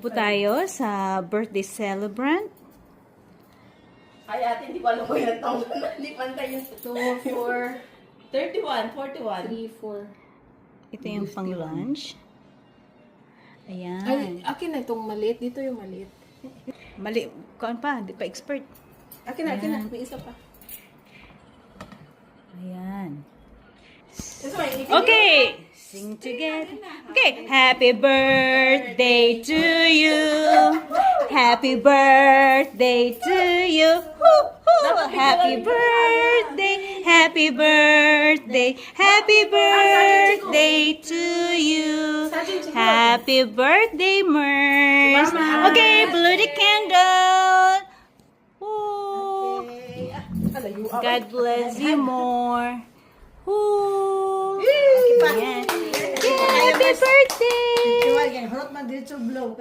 po tayo sa birthday celebrant. Ay, ate, hindi ko alam ko yung taong na. Hindi pantay yung 2, 4, 31, 41. 3, 4. Ito yung pang lunch. Ayan. Ay, akin na itong maliit. Dito yung maliit. Mali, kuan pa, di pa expert. Akin na, akin na. May isa pa. Ayan. That's why, Okay, sing together. Okay, happy birthday to you. Happy birthday to you. Hoo, hoo. Happy birthday. Happy birthday. Happy birthday to you. Happy birthday, Mers. Okay, blow the candle. Woo. God bless you more. Woo. Ayan. Happy birthday! Hurot man dito blow.